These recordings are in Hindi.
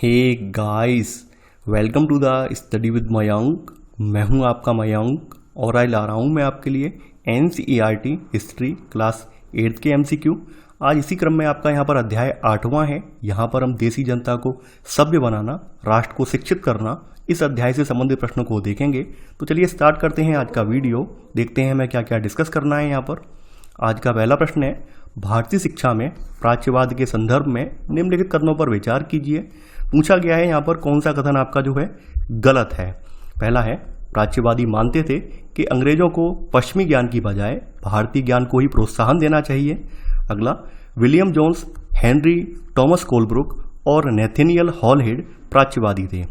Hey guys, welcome to the study with Mayank. मैं हूं आपका मयंक और आज ला रहा हूं मैं आपके लिए NCERT हिस्ट्री क्लास 8 के MCQ। आज इसी क्रम में आपका यहां पर अध्याय 8वां है। यहां पर हम देसी जनता को सभ्य बनाना, राष्ट्र को शिक्षित करना, इस अध्याय से संबंधित प्रश्नों को देखेंगे। तो चलिए स्टार्ट करते हैं आज का वीडियो। देखते हैं हमें क्या क्या डिस्कस करना है यहाँ पर। आज का पहला प्रश्न है, भारतीय शिक्षा में प्राच्यवाद के संदर्भ में निम्नलिखित कथनों पर विचार कीजिए। पूछा गया है यहाँ पर कौन सा कथन आपका जो है गलत है। पहला है, प्राच्यवादी मानते थे कि अंग्रेजों को पश्चिमी ज्ञान की बजाय भारतीय ज्ञान को ही प्रोत्साहन देना चाहिए। अगला, William Jones, Henry Thomas Colebrooke और नेथेनियल हॉलहेड प्राच्यवादी थे।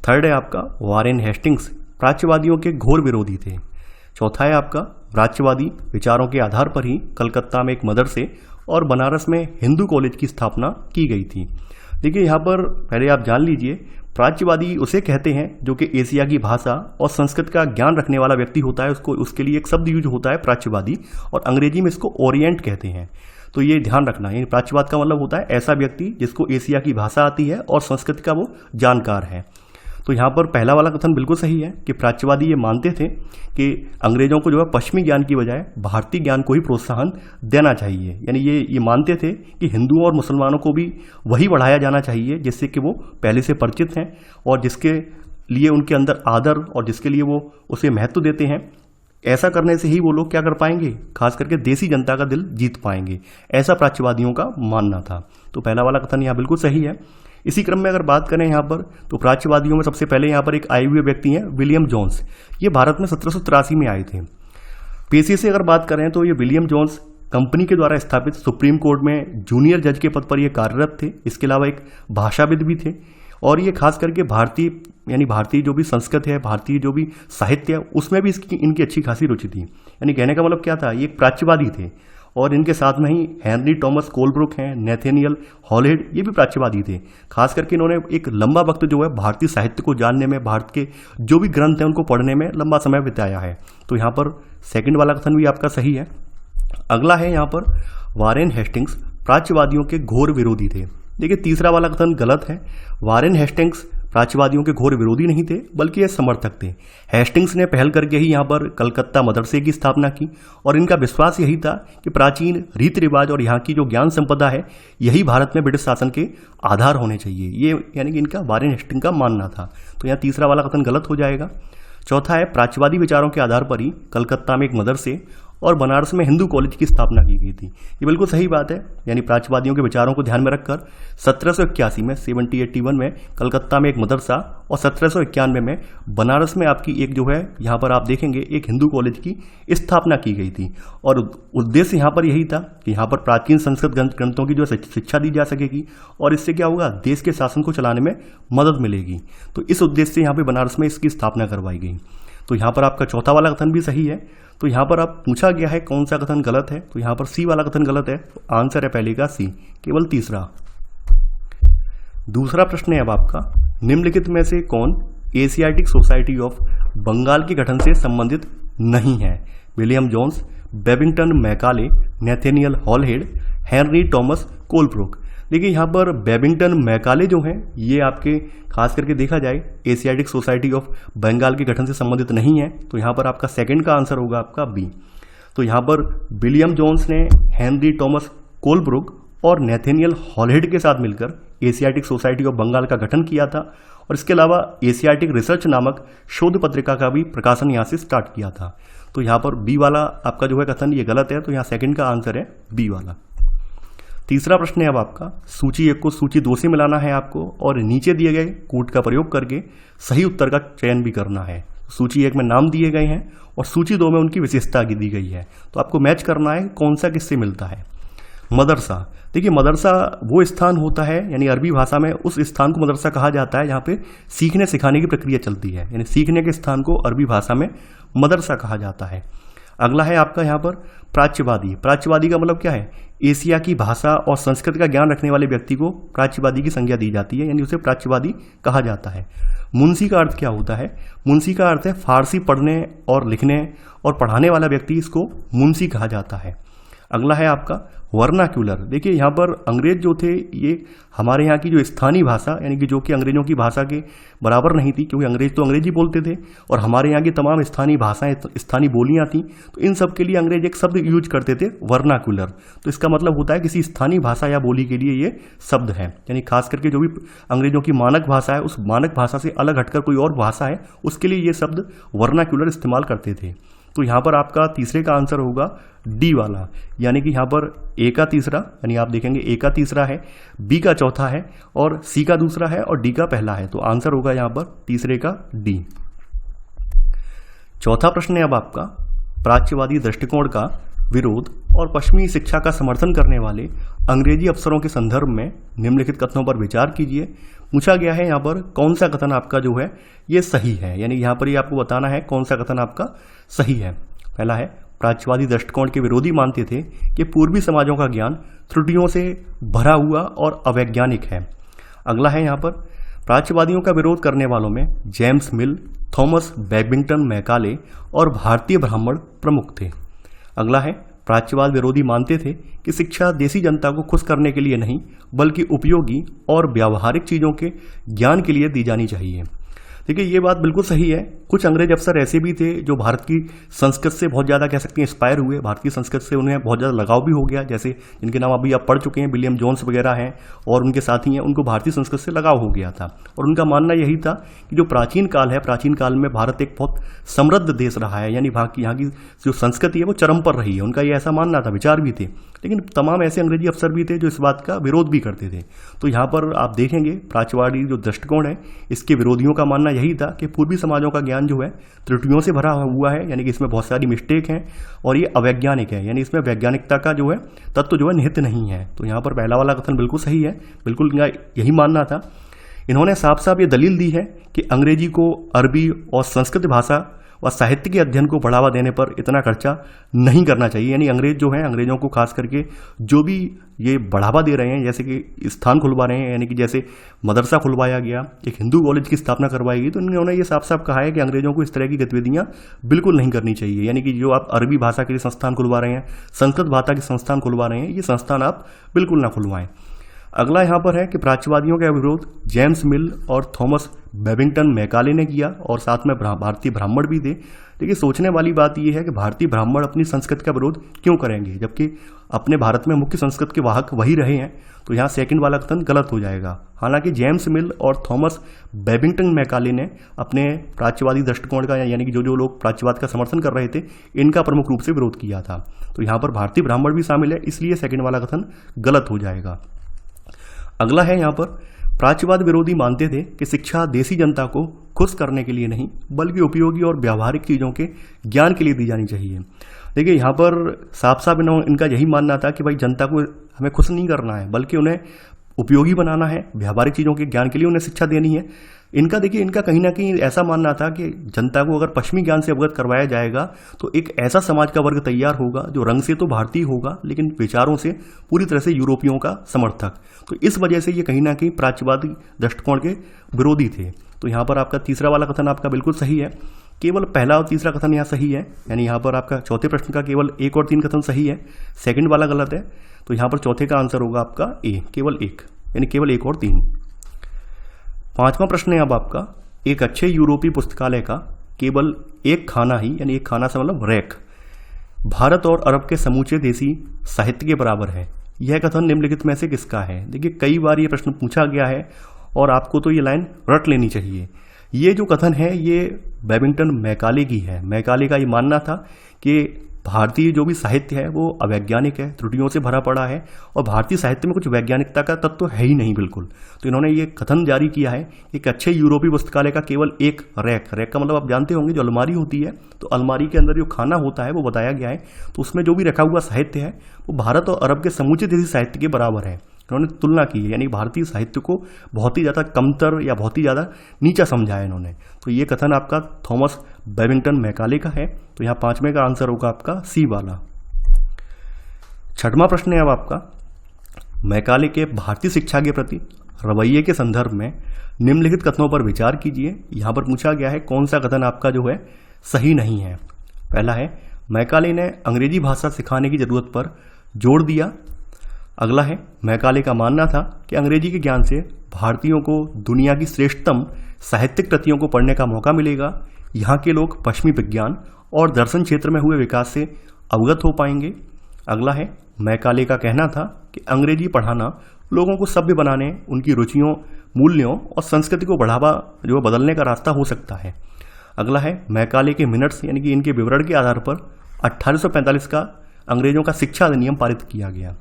थर्ड है आपका, वारेन हेस्टिंग्स प्राच्यवादियों के घोर विरोधी थे। चौथा है आपका, प्राच्यवादी विचारों के आधार पर ही कलकत्ता में एक मदरसे और बनारस में हिंदू कॉलेज की स्थापना की गई थी। देखिए यहाँ पर पहले आप जान लीजिए, प्राच्यवादी उसे कहते हैं जो कि एशिया की भाषा और संस्कृत का ज्ञान रखने वाला व्यक्ति होता है। उसको उसके लिए एक शब्द यूज होता है प्राच्यवादी, और अंग्रेजी में इसको ओरिएंट कहते हैं। तो ये ध्यान रखना है, प्राच्यवाद का मतलब होता है ऐसा व्यक्ति जिसको एशिया की भाषा आती है और संस्कृत का वो जानकार है। तो यहाँ पर पहला वाला कथन बिल्कुल सही है कि प्राच्यवादी ये मानते थे कि अंग्रेजों को जो है पश्चिमी ज्ञान की बजाय भारतीय ज्ञान को ही प्रोत्साहन देना चाहिए। यानी ये मानते थे कि हिंदुओं और मुसलमानों को भी वही बढ़ाया जाना चाहिए जिससे कि वो पहले से परिचित हैं और जिसके लिए उनके अंदर आदर और जिसके लिए वो उसे महत्व देते हैं। ऐसा करने से ही वो लोग क्या कर पाएंगे, खास करके देसी जनता का दिल जीत पाएंगे। ऐसा प्राच्यवादियों का मानना था। तो पहला वाला कथन यहाँ बिल्कुल सही है। इसी क्रम में अगर बात करें यहाँ पर, तो प्राच्यवादियों में सबसे पहले यहाँ पर एक आए हुए व्यक्ति हैं विलियम जोन्स। ये भारत में 1783 में आए थे। पेशे से अगर बात करें तो ये विलियम जोन्स कंपनी के द्वारा स्थापित सुप्रीम कोर्ट में जूनियर जज के पद पर ये कार्यरत थे। इसके अलावा एक भाषाविद भी थे और ये खास करके भारतीय जो भी संस्कृत है, भारतीय जो भी साहित्य है, उसमें भी इनकी अच्छी खासी रुचि थी। यानी कहने का मतलब क्या था, ये एक प्राच्यवादी थे। और इनके साथ में ही हेनरी टॉमस कोलब्रुक हैं, नेथेनियल हॉलहेड, ये भी प्राच्यवादी थे। खास करके इन्होंने एक लंबा वक्त जो है भारतीय साहित्य को जानने में, भारत के जो भी ग्रंथ हैं उनको पढ़ने में लंबा समय बिताया है। तो यहाँ पर सेकंड वाला कथन भी आपका सही है। अगला है यहाँ पर, वारेन हेस्टिंग्स प्राच्यवादियों के घोर विरोधी थे। देखिए तीसरा वाला कथन गलत है। वारेन हेस्टिंग्स प्राच्यवादियों के घोर विरोधी नहीं थे, बल्कि ये समर्थक थे। हेस्टिंग्स ने पहल करके ही यहाँ पर कलकत्ता मदरसे की स्थापना की और इनका विश्वास यही था कि प्राचीन रीति रिवाज और यहाँ की जो ज्ञान संपदा है, यही भारत में ब्रिटिश शासन के आधार होने चाहिए। ये यानी कि इनका वारेन हेस्टिंग का मानना था। तो यहाँ तीसरा वाला कथन गलत हो जाएगा। चौथा है, प्राच्यवादी विचारों के आधार पर ही कलकत्ता में एक मदरसे और बनारस में हिंदू कॉलेज की स्थापना की गई थी। ये बिल्कुल सही बात है। यानी प्राच्यवादियों के विचारों को ध्यान में रखकर 1781 में 1781 में कलकत्ता में एक मदरसा और 1791 में बनारस में आपकी एक जो है, यहाँ पर आप देखेंगे, एक हिंदू कॉलेज की स्थापना की गई थी। और उद्देश्य यहाँ पर यही था कि यहाँ पर प्राचीन संस्कृत ग्रंथों की जो शिक्षा दी जा सकेगी और इससे क्या होगा, देश के शासन को चलाने में मदद मिलेगी। तो इस उद्देश्य से यहाँ पर बनारस में इसकी स्थापना करवाई गई। तो यहाँ पर आपका चौथा वाला कथन भी सही है। तो यहाँ पर आप पूछा गया है कौन सा कथन गलत है, तो यहाँ पर सी वाला कथन गलत है। तो आंसर है पहले का सी, केवल तीसरा। दूसरा प्रश्न है अब आपका, निम्नलिखित में से कौन एशियाटिक सोसाइटी ऑफ बंगाल के गठन से संबंधित नहीं है? William Jones, Babington Macaulay, Nathaniel Halhed, Henry Thomas Colebrooke. देखिए यहाँ पर बेबिंगटन मैकाले जो हैं, ये आपके खास करके देखा जाए एशियाटिक सोसाइटी ऑफ बंगाल के गठन से संबंधित नहीं है। तो यहाँ पर आपका सेकंड का आंसर होगा आपका बी। तो यहाँ पर विलियम जोन्स ने हेनरी टॉमस कोलब्रुक और नेथेनियल हॉलहेड के साथ मिलकर एशियाटिक सोसाइटी ऑफ बंगाल का गठन किया था और इसके अलावा एशियाटिक रिसर्च नामक शोध पत्रिका का भी प्रकाशन यहाँ से स्टार्ट किया था। तो यहाँ पर बी वाला आपका जो है कथन ये गलत है। तो यहाँ सेकंड का आंसर है बी वाला। तीसरा प्रश्न है अब आपका, सूची 1 को सूची 2 से मिलाना है आपको और नीचे दिए गए कूट का प्रयोग करके सही उत्तर का चयन भी करना है। सूची 1 में नाम दिए गए हैं और सूची 2 में उनकी विशेषता दी गई है। तो आपको मैच करना है कौन सा किससे मिलता है। मदरसा, देखिए मदरसा वो स्थान होता है, यानी अरबी भाषा में उस स्थान को मदरसा कहा जाता है जहाँ पे सीखने सिखाने की प्रक्रिया चलती है। यानी सीखने के स्थान को अरबी भाषा में मदरसा कहा जाता है। अगला है आपका यहाँ पर प्राच्यवादी। प्राच्यवादी का मतलब क्या है, एशिया की भाषा और संस्कृत का ज्ञान रखने वाले व्यक्ति को प्राच्यवादी की संज्ञा दी जाती है, यानी उसे प्राच्यवादी कहा जाता है। मुंशी का अर्थ क्या होता है? मुंशी का अर्थ है फारसी पढ़ने और लिखने और पढ़ाने वाला व्यक्ति, इसको मुंशी कहा जाता है। अगला है आपका वर्नाक्यूलर। देखिए यहाँ पर अंग्रेज जो थे ये हमारे यहाँ की जो स्थानीय भाषा यानी कि जो कि अंग्रेजों की भाषा के बराबर नहीं थी, क्योंकि अंग्रेज तो अंग्रेजी बोलते थे और हमारे यहाँ की तमाम स्थानीय भाषाएं स्थानीय बोलियां थी, तो इन सब के लिए अंग्रेज एक शब्द यूज करते थे वर्नाक्यूलर। तो इसका मतलब होता है किसी स्थानीय भाषा या बोली के लिए ये शब्द है, यानी खास करके जो भी अंग्रेजों की मानक भाषा है उस मानक भाषा से अलग हटकर कोई और भाषा है उसके लिए ये शब्द वर्नाक्यूलर इस्तेमाल करते थे। तो यहाँ पर आपका तीसरे का आंसर होगा डी वाला, यानी कि यहाँ पर ए का तीसरा, यानी आप देखेंगे ए का तीसरा है, बी का चौथा है और सी का दूसरा है और डी का पहला है। तो आंसर होगा यहाँ पर तीसरे का डी। चौथा प्रश्न है अब आपका, प्राच्यवादी दृष्टिकोण का विरोध और पश्चिमी शिक्षा का समर्थन करने वाले अंग्रेजी अफसरों के संदर्भ में निम्नलिखित कथनों पर विचार कीजिए। पूछा गया है यहाँ पर कौन सा कथन आपका जो है ये सही है, यानी यहाँ पर ये आपको बताना है कौन सा कथन आपका सही है। पहला है, प्राच्यवादी दृष्टिकोण के विरोधी मानते थे कि पूर्वी समाजों का ज्ञान त्रुटियों से भरा हुआ और अवैज्ञानिक है। अगला है यहाँ पर, प्राच्यवादियों का विरोध करने वालों में जेम्स मिल, थॉमस बैबिंगटन मैकाले और भारतीय ब्राह्मण प्रमुख थे। अगला है, प्राच्यवाद विरोधी मानते थे कि शिक्षा देसी जनता को खुश करने के लिए नहीं बल्कि उपयोगी और व्यावहारिक चीज़ों के ज्ञान के लिए दी जानी चाहिए। देखिए ये बात बिल्कुल सही है। कुछ अंग्रेज अफसर ऐसे भी थे जो भारत की संस्कृत से बहुत ज़्यादा कह सकते हैं इंस्पायर हुए, भारतीय संस्कृत से उन्हें बहुत ज़्यादा लगाव भी हो गया, जैसे जिनके नाम अभी आप पढ़ चुके हैं, विलियम जोन्स वगैरह हैं और उनके साथी हैं, उनको भारतीय संस्कृत से लगाव हो गया था। और उनका मानना यही था कि जो प्राचीन काल है, प्राचीन काल में भारत एक बहुत समृद्ध देश रहा है, यानी यहाँ की जो संस्कृति है वो चरम पर रही है, उनका ये ऐसा मानना था, विचार भी थे। लेकिन तमाम ऐसे अंग्रेजी अफसर भी थे जो इस बात का विरोध भी करते थे। तो यहाँ पर आप देखेंगे प्राच्यवादी जो दृष्टिकोण है इसके विरोधियों का मानना यही था कि पूर्वी समाजों का ज्ञान जो है त्रुटियों से भरा हुआ है, यानी कि इसमें बहुत सारी मिस्टेक हैं और ये अवैज्ञानिक है, यानी इसमें वैज्ञानिकता का जो है तत्व जो है निहित नहीं है। तो यहाँ पर पहला वाला कथन बिल्कुल सही है, बिल्कुल इनका यही मानना था। इन्होंने साफ साफ ये दलील दी है कि अंग्रेजी को अरबी और संस्कृत भाषा और साहित्य के अध्ययन को बढ़ावा देने पर इतना खर्चा नहीं करना चाहिए, यानी अंग्रेज जो हैं, अंग्रेजों को खास करके जो भी ये बढ़ावा दे रहे हैं, जैसे कि स्थान खुलवा रहे हैं, यानी कि जैसे मदरसा खुलवाया गया, एक हिंदू कॉलेज की स्थापना करवाई गई, तो इन्होंने ये साफ साफ कहा है कि अंग्रेजों को इस तरह की गतिविधियां बिल्कुल नहीं करनी चाहिए। यानी कि जो आप अरबी भाषा के लिए संस्थान खुलवा रहे हैं, संस्कृत भाषा के संस्थान खुलवा रहे हैं, ये संस्थान आप बिल्कुल ना खुलवाएं। अगला यहाँ पर है कि प्राच्यवादियों का विरोध जेम्स मिल और थॉमस बैबिंगटन मैकाले ने किया और साथ में भारतीय ब्राह्मण भी थे। देखिए सोचने वाली बात यह है कि भारतीय ब्राह्मण अपनी संस्कृत का विरोध क्यों करेंगे, जबकि अपने भारत में मुख्य संस्कृत के वाहक वही रहे हैं। तो यहाँ सेकंड वाला कथन गलत हो जाएगा। हालांकि जेम्स मिल और थॉमस बैबिंगटन मैकाले ने अपने प्राच्यवादी दृष्टिकोण का, यानी कि जो लोग प्राच्यवाद का समर्थन कर रहे थे, इनका प्रमुख रूप से विरोध किया था। तो यहाँ पर भारतीय ब्राह्मण भी शामिल है, इसलिए सेकंड वाला कथन गलत हो जाएगा। अगला है यहाँ पर, प्राच्यवाद विरोधी मानते थे कि शिक्षा देसी जनता को खुश करने के लिए नहीं बल्कि उपयोगी और व्यावहारिक चीज़ों के ज्ञान के लिए दी जानी चाहिए। देखिए यहाँ पर साफ साफ इनका यही मानना था कि भाई जनता को हमें खुश नहीं करना है बल्कि उन्हें उपयोगी बनाना है, व्यावहारिक चीज़ों के ज्ञान के लिए उन्हें शिक्षा देनी है। इनका देखिए इनका कहीं ना कहीं ऐसा मानना था कि जनता को अगर पश्चिमी ज्ञान से अवगत करवाया जाएगा तो एक ऐसा समाज का वर्ग तैयार होगा जो रंग से तो भारतीय होगा लेकिन विचारों से पूरी तरह से यूरोपियों का समर्थक। तो इस वजह से ये कहीं ना कहीं प्राच्यवादी दृष्टिकोण के विरोधी थे। तो यहाँ पर आपका तीसरा वाला कथन आपका बिल्कुल सही है, केवल पहला और तीसरा कथन यहाँ सही है, यानी यहाँ पर आपका चौथे प्रश्न का केवल 1 और 3 कथन सही है, सेकंड वाला गलत है। तो यहाँ पर चौथे का आंसर होगा आपका ए, केवल 1, यानी केवल 1 और 3। पांचवा प्रश्न है अब आपका, एक अच्छे यूरोपीय पुस्तकालय का केवल एक खाना ही, यानी एक खाना से मतलब रैक, भारत और अरब के समूचे देसी साहित्य के बराबर है। यह कथन निम्नलिखित में से किसका है? देखिए कई बार ये प्रश्न पूछा गया है और आपको तो ये लाइन रट लेनी चाहिए। ये जो कथन है ये बैबिंगटन मैकाले की है। मैकाले का ये मानना था कि भारतीय जो भी साहित्य है वो अवैज्ञानिक है, त्रुटियों से भरा पड़ा है और भारतीय साहित्य में कुछ वैज्ञानिकता का तत्व है ही नहीं बिल्कुल। तो इन्होंने ये कथन जारी किया है कि एक अच्छे यूरोपीय पुस्तकालय का केवल एक रैक का मतलब आप जानते होंगे जो अलमारी होती है, तो अलमारी के अंदर जो खाना होता है वो बताया गया है, तो उसमें जो भी रखा हुआ साहित्य है वो भारत और अरब के समूचे देसी साहित्य के बराबर है। इन्होंने तुलना की है, यानी भारतीय साहित्य को बहुत ही ज़्यादा कमतर या बहुत ही ज़्यादा नीचा समझा है इन्होंने। तो ये कथन आपका थॉमस बैबिंगटन मैकाले का है। तो यहाँ पांचवें का आंसर होगा आपका सी वाला। छठवां प्रश्न है अब आपका, मैकाले के भारतीय शिक्षा के प्रति रवैये के संदर्भ में निम्नलिखित कथनों पर विचार कीजिए। यहाँ पर पूछा गया है कौन सा कथन आपका जो है सही नहीं है। पहला है, मैकाले ने अंग्रेजी भाषा सिखाने की जरूरत पर जोड़ दिया। अगला है, मैकाले का मानना था कि अंग्रेजी के ज्ञान से भारतीयों को दुनिया की श्रेष्ठतम साहित्यिक कृतियों को पढ़ने का मौका मिलेगा। यहाँ के लोग पश्चिमी विज्ञान और दर्शन क्षेत्र में हुए विकास से अवगत हो पाएंगे। अगला है, मैकाले का कहना था कि अंग्रेजी पढ़ाना लोगों को सभ्य बनाने, उनकी रुचियों, मूल्यों और संस्कृति को बढ़ावा जो बदलने का रास्ता हो सकता है। अगला है, मैकाले के मिनट्स यानी कि इनके विवरण के आधार पर 1845 का अंग्रेजों का शिक्षा अधिनियम पारित किया गया।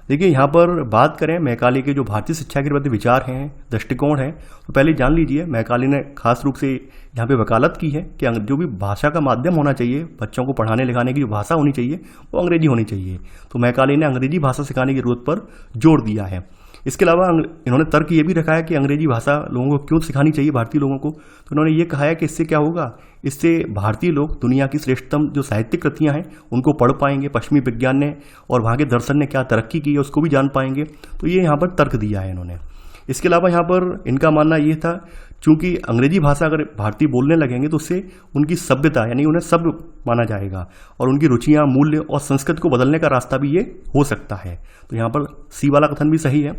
देखिए, यहाँ पर बात करें मैकाले के जो भारतीय शिक्षा के प्रति विचार हैं, दृष्टिकोण है, तो पहले जान लीजिए मैकाले ने खास रूप से यहाँ पे वकालत की है कि जो भी भाषा का माध्यम होना चाहिए, बच्चों को पढ़ाने लिखाने की जो भाषा होनी चाहिए वो अंग्रेजी होनी चाहिए। तो मैकाले ने अंग्रेजी भाषा सिखाने की जरूरत पर जोर दिया है। इसके अलावा इन्होंने तर्क ये भी रखा है कि अंग्रेजी भाषा लोगों को क्यों सिखानी चाहिए, भारतीय लोगों को। तो इन्होंने ये कहा है कि इससे क्या होगा, इससे भारतीय लोग दुनिया की श्रेष्ठतम जो साहित्यिक कृतियां हैं उनको पढ़ पाएंगे, पश्चिमी विज्ञान ने और वहाँ के दर्शन ने क्या तरक्की की है उसको भी जान पाएंगे। तो ये यहाँ पर तर्क दिया है इन्होंने। इसके अलावा यहाँ पर इनका मानना ये था, चूंकि अंग्रेजी भाषा अगर भारतीय बोलने लगेंगे तो उससे उनकी सभ्यता यानी उन्हें सभ्य माना जाएगा और उनकी रुचियाँ, मूल्य और संस्कृति को बदलने का रास्ता भी ये हो सकता है। तो यहाँ पर सी वाला कथन भी सही है।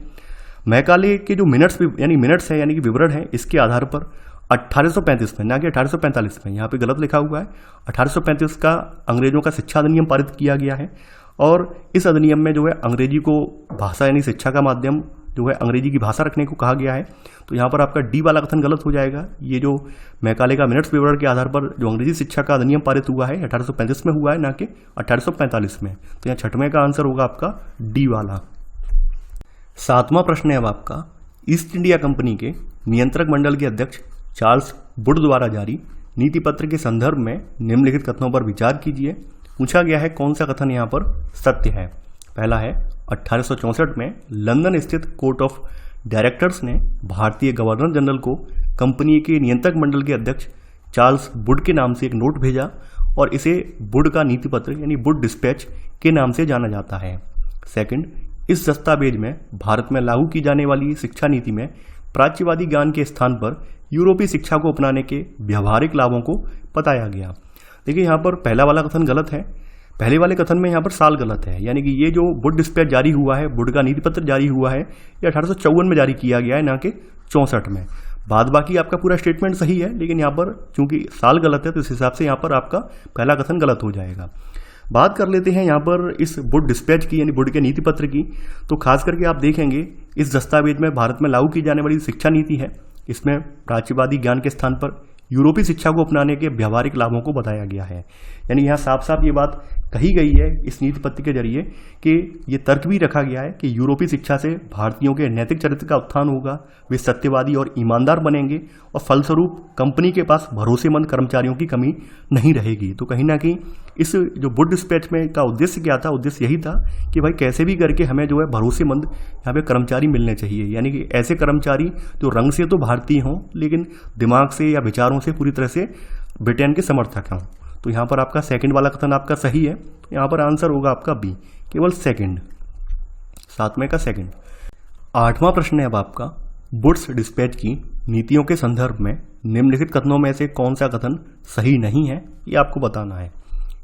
मैकाले के जो मिनट्स है यानी कि विवरण है, इसके आधार पर 1835 में, ना कि 1845 में, यहाँ पे गलत लिखा हुआ है, 1835 का अंग्रेजों का शिक्षा अधिनियम पारित किया गया है। और इस अधिनियम में जो है अंग्रेजी को भाषा यानी शिक्षा का माध्यम जो है अंग्रेजी की भाषा रखने को कहा गया है। तो यहाँ पर आपका डी वाला कथन गलत हो जाएगा। ये जो मैकाले का मिनट्स विवरण के आधार पर जो अंग्रेजी शिक्षा का अधिनियम पारित हुआ है 1835 में हुआ है, ना कि 1845 में। तो यहाँ छठवें का आंसर होगा आपका डी वाला। सातवां प्रश्न है अब आपका, ईस्ट इंडिया कंपनी के नियंत्रक मंडल के अध्यक्ष चार्ल्स वुड द्वारा जारी नीति पत्र के संदर्भ में निम्नलिखित कथनों पर विचार कीजिए। पूछा गया है कौन सा कथन यहाँ पर सत्य है। पहला है, 1864 में लंदन स्थित कोर्ट ऑफ डायरेक्टर्स ने भारतीय गवर्नर जनरल को कंपनी के नियंत्रक मंडल के अध्यक्ष चार्ल्स वुड के नाम से एक नोट भेजा और इसे वुड का नीति पत्र यानी वुड डिस्पैच के नाम से जाना जाता है। सेकंड, इस दस्तावेज में भारत में लागू की जाने वाली शिक्षा नीति में प्राच्यवादी ज्ञान के स्थान पर यूरोपीय शिक्षा को अपनाने के व्यवहारिक लाभों को बताया गया। देखिए, यहाँ पर पहला वाला कथन गलत है। पहले वाले कथन में यहाँ पर साल गलत है, यानी कि ये जो वुड डिस्पैच जारी हुआ है, वुड का नीति पत्र जारी हुआ है, ये 1854 में जारी किया गया है, ना कि 64 में। बाद बाकी आपका पूरा स्टेटमेंट सही है, लेकिन यहाँ पर चूंकि साल गलत है तो इस हिसाब से यहाँ पर आपका पहला कथन गलत हो जाएगा। बात कर लेते हैं यहाँ पर इस वुड डिस्पैच की यानी वुड के नीति पत्र की। तो खास करके आप देखेंगे इस दस्तावेज में भारत में लागू की जाने वाली शिक्षा नीति है, इसमें प्राच्यवादी ज्ञान के स्थान पर यूरोपीय शिक्षा को अपनाने के व्यवहारिक लाभों को बताया गया है। यानी यहाँ साफ साफ ये बात कही गई है इस नीति पत्र के जरिए कि ये तर्क भी रखा गया है कि यूरोपीय शिक्षा से भारतीयों के नैतिक चरित्र का उत्थान होगा, वे सत्यवादी और ईमानदार बनेंगे और फलस्वरूप कंपनी के पास भरोसेमंद कर्मचारियों की कमी नहीं रहेगी। तो कहीं ना कहीं इस जो वुड डिस्पैच में का उद्देश्य क्या था, उद्देश्य यही था कि भाई कैसे भी करके हमें जो है भरोसेमंद यहाँ पे कर्मचारी मिलने चाहिए, यानी कि ऐसे कर्मचारी जो रंग से तो भारतीय हों लेकिन दिमाग से या विचारों से पूरी तरह से ब्रिटेन के समर्थक हों। तो यहाँ पर आपका सेकंड वाला कथन आपका सही है। तो यहाँ पर आंसर होगा आपका बी, केवल सेकंड, सातवें का सेकंड। आठवां प्रश्न है अब आपका, वुड्स डिस्पैच की नीतियों के संदर्भ में निम्नलिखित कथनों में से कौन सा कथन सही नहीं है, ये आपको बताना है।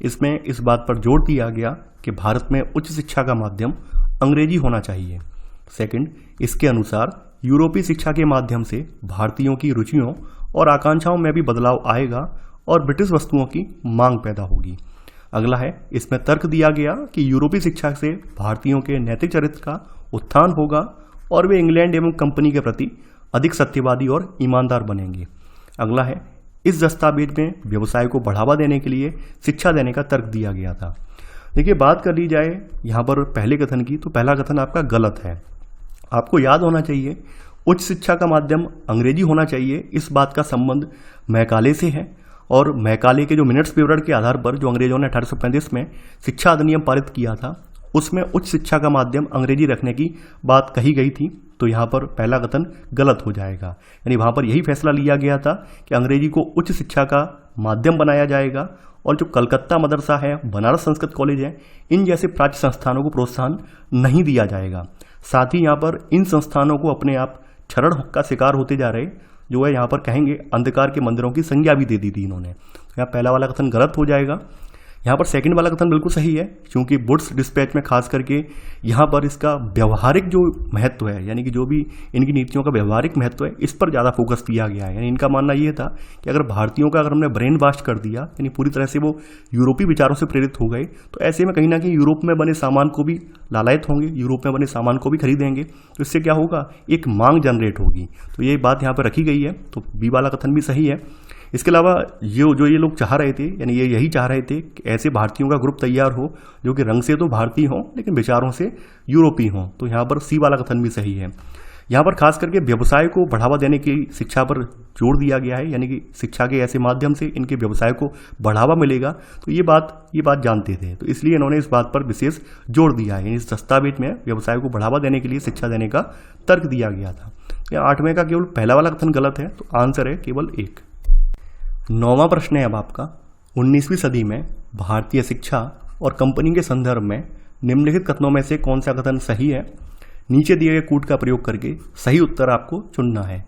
इसमें इस बात पर जोर दिया गया कि भारत में उच्च शिक्षा का माध्यम अंग्रेजी होना चाहिए। सेकंड, इसके अनुसार यूरोपीय शिक्षा के माध्यम से भारतीयों की रुचियों और आकांक्षाओं में भी बदलाव आएगा और ब्रिटिश वस्तुओं की मांग पैदा होगी। अगला है, इसमें तर्क दिया गया कि यूरोपीय शिक्षा से भारतीयों के नैतिक चरित्र का उत्थान होगा और वे इंग्लैंड एवं कंपनी के प्रति अधिक सत्यवादी और ईमानदार बनेंगे। अगला है, इस दस्तावेज में व्यवसाय को बढ़ावा देने के लिए शिक्षा देने का तर्क दिया गया था। देखिए, बात कर ली जाए यहाँ पर पहले कथन की, तो पहला कथन आपका गलत है। आपको याद होना चाहिए उच्च शिक्षा का माध्यम अंग्रेजी होना चाहिए, इस बात का संबंध मैकाले से है और मैकाले के जो मिनट्स विवरण के आधार पर जो अंग्रेजों ने 1835 में शिक्षा अधिनियम पारित किया था उसमें उच्च शिक्षा का माध्यम अंग्रेजी रखने की बात कही गई थी। तो यहाँ पर पहला कथन गलत हो जाएगा, यानी वहाँ पर यही फैसला लिया गया था कि अंग्रेजी को उच्च शिक्षा का माध्यम बनाया जाएगा और जो कलकत्ता मदरसा है, बनारस संस्कृत कॉलेज है, इन जैसे प्राच्य संस्थानों को प्रोत्साहन नहीं दिया जाएगा। साथ ही यहाँ पर इन संस्थानों को अपने आप क्षरण का शिकार होते जा रहे जो है यहाँ पर कहेंगे अंधकार के मंदिरों की संज्ञा भी दे दी थी इन्होंने। तो यहाँ पहला वाला कथन गलत हो जाएगा। यहाँ पर सेकंड वाला कथन बिल्कुल सही है, क्योंकि वुड्स डिस्पैच में खास करके यहाँ पर इसका व्यवहारिक जो महत्व है, यानी कि जो भी इनकी नीतियों का व्यवहारिक महत्व है, इस पर ज़्यादा फोकस किया गया है। यानी इनका मानना ये था कि अगर भारतीयों का अगर हमने ब्रेन वॉश कर दिया, यानी पूरी तरह से वो यूरोपीय विचारों से प्रेरित हो गए, तो ऐसे में कहीं ना कहीं यूरोप में बने सामान को भी लालायित होंगे, यूरोप में बने सामान को भी खरीदेंगे, तो इससे क्या होगा, एक मांग जनरेट होगी। तो ये बात यहाँ पर रखी गई है, तो बी वाला कथन भी सही है। इसके अलावा ये लोग चाह रहे थे, यानी ये यही चाह रहे थे कि ऐसे भारतीयों का ग्रुप तैयार हो जो कि रंग से तो भारतीय हों लेकिन विचारों से यूरोपीय हों। तो यहाँ पर सी वाला कथन भी सही है। यहाँ पर खास करके व्यवसाय को बढ़ावा देने की शिक्षा पर जोर दिया गया है, यानी कि शिक्षा के ऐसे माध्यम से इनके व्यवसाय को बढ़ावा मिलेगा। तो ये बात जानते थे, तो इसलिए इन्होंने इस बात पर विशेष जोर दिया है। इस दस्तावेज में व्यवसाय को बढ़ावा देने के लिए शिक्षा देने का तर्क दिया गया था। या 8वें का केवल पहला वाला कथन गलत है, तो आंसर है केवल 1। 9वां प्रश्न है अब आपका, 19वीं सदी में भारतीय शिक्षा और कंपनी के संदर्भ में निम्नलिखित कथनों में से कौन सा कथन सही है। नीचे दिए गए कूट का प्रयोग करके सही उत्तर आपको चुनना है।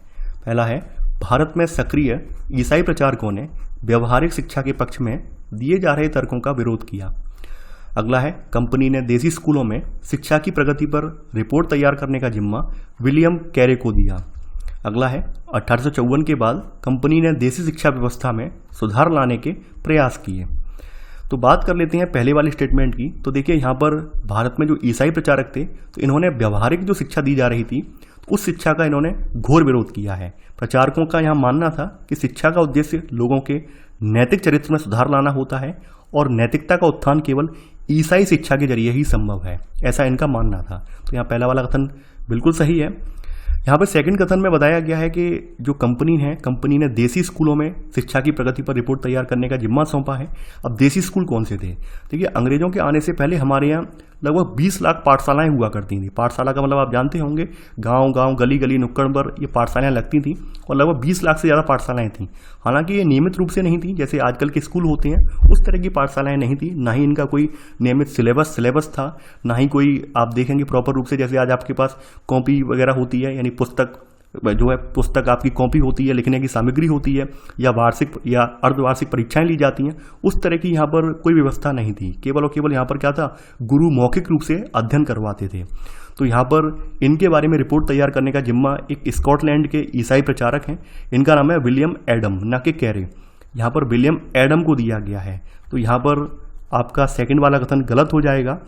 पहला है, भारत में सक्रिय ईसाई प्रचारकों ने व्यवहारिक शिक्षा के पक्ष में दिए जा रहे तर्कों का विरोध किया। अगला है, कंपनी ने देसी स्कूलों में शिक्षा की प्रगति पर रिपोर्ट तैयार करने का जिम्मा विलियम कैरे को दिया। अगला है, 1854 के बाद कंपनी ने देसी शिक्षा व्यवस्था में सुधार लाने के प्रयास किए। तो बात कर लेते हैं पहले वाली स्टेटमेंट की। तो देखिए यहाँ पर भारत में जो ईसाई प्रचारक थे, तो इन्होंने व्यवहारिक जो शिक्षा दी जा रही थी, तो उस शिक्षा का इन्होंने घोर विरोध किया है। प्रचारकों का यहाँ मानना था कि शिक्षा का उद्देश्य लोगों के नैतिक चरित्र में सुधार लाना होता है और नैतिकता का उत्थान केवल ईसाई शिक्षा के जरिए ही संभव है, ऐसा इनका मानना था। तो यहाँ पहला वाला कथन बिल्कुल सही है। यहाँ पर सेकंड कथन में बताया गया है कि जो कंपनी ने देसी स्कूलों में शिक्षा की प्रगति पर रिपोर्ट तैयार करने का जिम्मा सौंपा है। अब देसी स्कूल कौन से थे? देखिए, अंग्रेजों के आने से पहले हमारे यहाँ लगभग 20 लाख पाठशालाएं हुआ करती थी। पाठशाला का मतलब आप जानते होंगे, गांव गली गली नुक्कड़ पर ये पाठशालाएं लगती थी और लगभग 20 लाख से ज़्यादा पाठशालाएं थीं। हालांकि ये नियमित रूप से नहीं थी, जैसे आजकल के स्कूल होते हैं उस तरह की पाठशालाएं नहीं थी। ना ही इनका कोई नियमित सिलेबस था, ना ही कोई आप देखेंगे प्रॉपर रूप से जैसे आज आपके पास कॉपी वगैरह होती है, यानी पुस्तक आपकी कॉपी होती है, लिखने की सामग्री होती है, या वार्षिक या अर्धवार्षिक परीक्षाएं ली जाती हैं। उस तरह की यहाँ पर कोई व्यवस्था नहीं थी। केवल और केवल यहाँ पर क्या था, गुरु मौखिक रूप से अध्ययन करवाते थे। तो यहाँ पर इनके बारे में रिपोर्ट तैयार करने का जिम्मा एक स्कॉटलैंड के ईसाई प्रचारक हैं, इनका नाम है विलियम एडम, ना कि कैरे। यहाँ पर विलियम एडम को दिया गया है। तो यहाँ पर आपका सेकंड वाला कथन गलत हो जाएगा।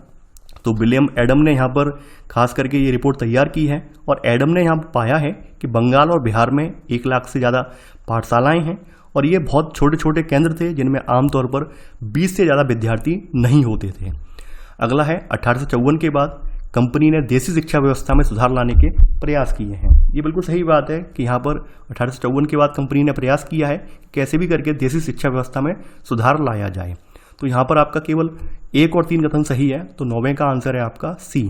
तो विलियम एडम ने यहाँ पर खास करके ये रिपोर्ट तैयार की है और एडम ने यहाँ पाया है कि बंगाल और बिहार में 1 लाख से ज़्यादा पाठशालाएं हैं और ये बहुत छोटे छोटे केंद्र थे जिनमें आमतौर पर 20 से ज़्यादा विद्यार्थी नहीं होते थे। अगला है, 1854 के बाद कंपनी ने देसी शिक्षा व्यवस्था में सुधार लाने के प्रयास किए हैं। ये बिल्कुल सही बात है कि यहाँ पर 1854 के बाद कंपनी ने प्रयास किया है कैसे भी करके देसी शिक्षा व्यवस्था में सुधार लाया जाए। तो यहाँ पर आपका केवल 1 और 3 कथन सही है, तो 9वें का आंसर है आपका सी।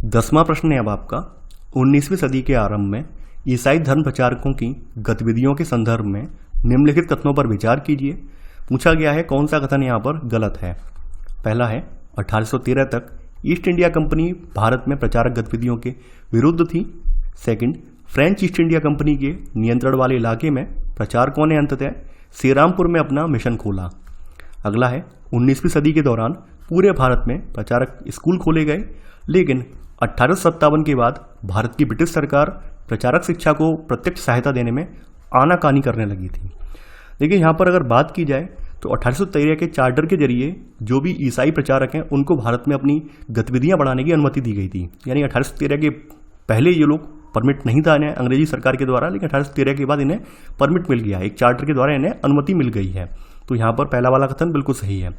10वां प्रश्न है अब आपका, 19वीं सदी के आरंभ में ईसाई धर्म प्रचारकों की गतिविधियों के संदर्भ में निम्नलिखित कथनों पर विचार कीजिए। पूछा गया है कौन सा कथन यहाँ पर गलत है। पहला है, 1813 तक ईस्ट इंडिया कंपनी भारत में प्रचारक गतिविधियों के विरुद्ध थी। Second, French east India company के नियंत्रण वाले इलाके में प्रचारकों ने अंततः श्रीरामपुर में अपना मिशन खोला। अगला है, 19वीं सदी के दौरान पूरे भारत में प्रचारक स्कूल खोले गए, लेकिन 1857 के बाद भारत की ब्रिटिश सरकार प्रचारक शिक्षा को प्रत्यक्ष सहायता देने में आनाकानी करने लगी थी। देखिए, यहाँ पर अगर बात की जाए तो 1813 के चार्टर के जरिए जो भी ईसाई प्रचारक हैं उनको भारत में अपनी गतिविधियां बढ़ाने की अनुमति दी गई थी। यानी 1813 के पहले ये लोग परमिट नहीं था इन्हें अंग्रेजी सरकार के द्वारा, लेकिन 1813 के बाद इन्हें परमिट मिल गया, एक चार्टर के द्वारा इन्हें अनुमति मिल गई है। तो यहाँ पर पहला वाला कथन बिल्कुल सही है।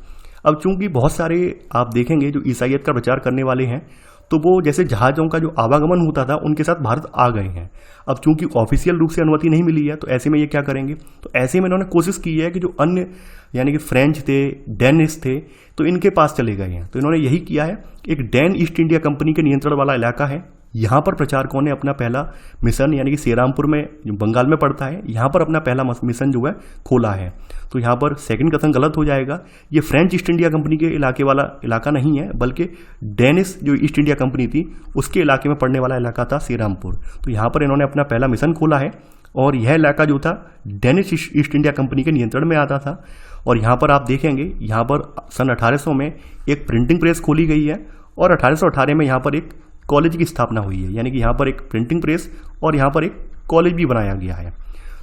अब चूंकि बहुत सारे आप देखेंगे जो ईसाईयत का प्रचार करने वाले हैं, तो वो जैसे जहाज़ों का जो आवागमन होता था उनके साथ भारत आ गए हैं। अब चूंकि ऑफिशियल रूप से अनुमति नहीं मिली है, तो ऐसे में ये क्या करेंगे, तो ऐसे में इन्होंने कोशिश की है कि जो अन्य यानी कि फ्रेंच थे, डेनिश थे, तो इनके पास चले गए हैं। तो इन्होंने यही किया है, एक डैन ईस्ट इंडिया कंपनी के नियंत्रण वाला इलाका है, यहाँ पर प्रचारकों ने अपना पहला मिशन यानी कि श्रीरामपुर में जो बंगाल में पड़ता है, यहाँ पर अपना पहला मिशन जो है खोला है। तो यहाँ पर सेकंड कथन गलत हो जाएगा। ये फ्रेंच ईस्ट इंडिया कंपनी के इलाके वाला इलाका नहीं है, बल्कि डेनिश जो ईस्ट इंडिया कंपनी थी उसके इलाके में पड़ने वाला इलाका था श्रीरामपुर। तो यहाँ पर इन्होंने अपना पहला मिशन खोला है। और यह इलाका जो था डेनिश ईस्ट इंडिया कंपनी के नियंत्रण में आता था। और यहाँ पर आप देखेंगे, यहाँ पर सन 1800 में एक प्रिंटिंग प्रेस खोली गई है और 1818 में यहाँ पर एक कॉलेज की स्थापना हुई है, यानी कि यहाँ पर एक प्रिंटिंग प्रेस और यहाँ पर एक कॉलेज भी बनाया गया है।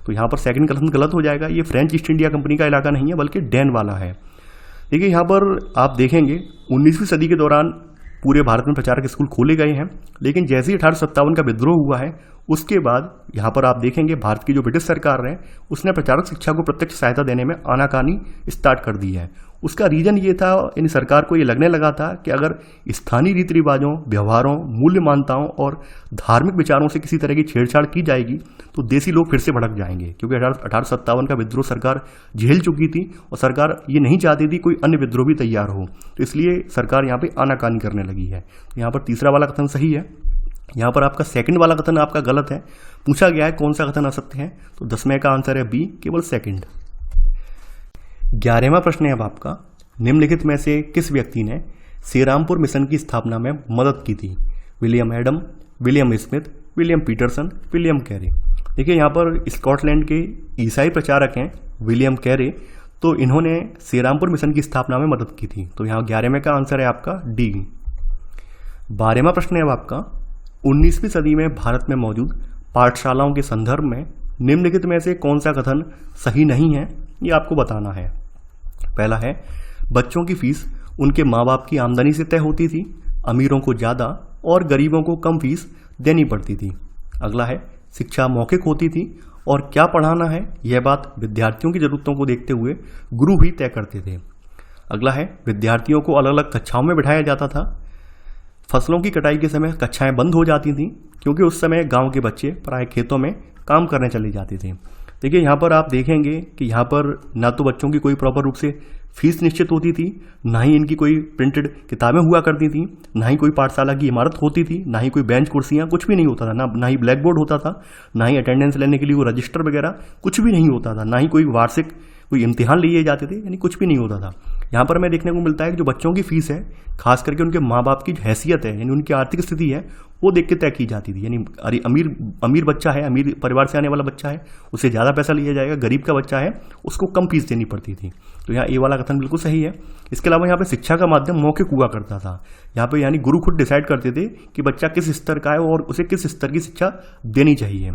तो यहाँ पर सेकंड कथन गलत हो जाएगा, ये फ्रेंच ईस्ट इंडिया कंपनी का इलाका नहीं है बल्कि डैन वाला है। देखिए यहाँ पर आप देखेंगे 19वीं सदी के दौरान पूरे भारत में प्रचारक स्कूल खोले गए हैं, लेकिन जैसे ही 1857 का विद्रोह हुआ है उसके बाद यहाँ पर आप देखेंगे भारत की जो ब्रिटिश सरकार है उसने प्रचारक शिक्षा को प्रत्यक्ष सहायता देने में आनाकानी स्टार्ट कर दी है। उसका रीजन ये था, यानी सरकार को ये लगने लगा था कि अगर स्थानीय रीति रिवाजों, व्यवहारों, मूल्य मान्यताओं और धार्मिक विचारों से किसी तरह की छेड़छाड़ की जाएगी तो देसी लोग फिर से भड़क जाएंगे, क्योंकि 1857 का विद्रोह सरकार झेल चुकी थी और सरकार ये नहीं चाहती थी कोई अन्य विद्रोह भी तैयार हो, तो इसलिए सरकार यहाँ पे आनाकानी करने लगी है। तो यहाँ पर तीसरा वाला कथन सही है। यहाँ पर आपका सेकंड वाला कथन आपका गलत है। पूछा गया है कौन सा कथन असत्य है, तो 10वें का आंसर है बी, केवल सेकंड। 11वां प्रश्न है अब आपका, निम्नलिखित में से किस व्यक्ति ने श्रीरामपुर मिशन की स्थापना में मदद की थी? William Adam, William Smith, William Peterson, William Carey. देखिए यहाँ पर स्कॉटलैंड के ईसाई प्रचारक हैं विलियम कैरे, तो इन्होंने श्रीरामपुर मिशन की स्थापना में मदद की थी। तो यहाँ 11वें का आंसर है आपका डी। 12वां प्रश्न है अब आपका, 19वीं सदी में भारत में मौजूद पाठशालाओं के संदर्भ में निम्नलिखित में से कौन सा कथन सही नहीं है, ये आपको बताना है। पहला है, बच्चों की फीस उनके माँ बाप की आमदनी से तय होती थी, अमीरों को ज़्यादा और गरीबों को कम फीस देनी पड़ती थी। अगला है, शिक्षा मौखिक होती थी और क्या पढ़ाना है यह बात विद्यार्थियों की जरूरतों को देखते हुए गुरु ही तय करते थे। अगला है, विद्यार्थियों को अलग अलग कक्षाओं में बिठाया जाता था। फसलों की कटाई के समय कक्षाएं बंद हो जाती थीं, क्योंकि उस समय गांव के बच्चे प्राय खेतों में काम करने चले जाते थे। देखिए यहाँ पर आप देखेंगे कि यहाँ पर ना तो बच्चों की कोई प्रॉपर रूप से फीस निश्चित होती थी, ना ही इनकी कोई प्रिंटेड किताबें हुआ करती थी, ना ही कोई पाठशाला की इमारत होती थी, ना ही कोई बेंच कुर्सियाँ, कुछ भी नहीं होता था, ना ही ब्लैक बोर्ड होता था, ना ही अटेंडेंस लेने के लिए कोई रजिस्टर वगैरह कुछ भी नहीं होता था, ना ही कोई वार्षिक कोई इम्तिहान लिए जाते थे, यानी कुछ भी नहीं होता था। यहाँ पर हमें देखने को मिलता है कि जो बच्चों की फीस है, खास करके उनके माँ बाप की हैसियत है, यानी उनकी आर्थिक स्थिति है, वो देख के तय की जाती थी। यानी अरे अमीर बच्चा है, अमीर परिवार से आने वाला बच्चा है, उससे ज़्यादा पैसा लिया जाएगा, गरीब का बच्चा है उसको कम फीस देनी पड़ती थी। तो यहाँ ए वाला कथन बिल्कुल सही है। इसके अलावा यहाँ पे शिक्षा का माध्यम मौखिक हुआ करता था। यहाँ पे यानी गुरु खुद डिसाइड करते थे कि बच्चा किस स्तर का है और उसे किस स्तर की शिक्षा देनी चाहिए।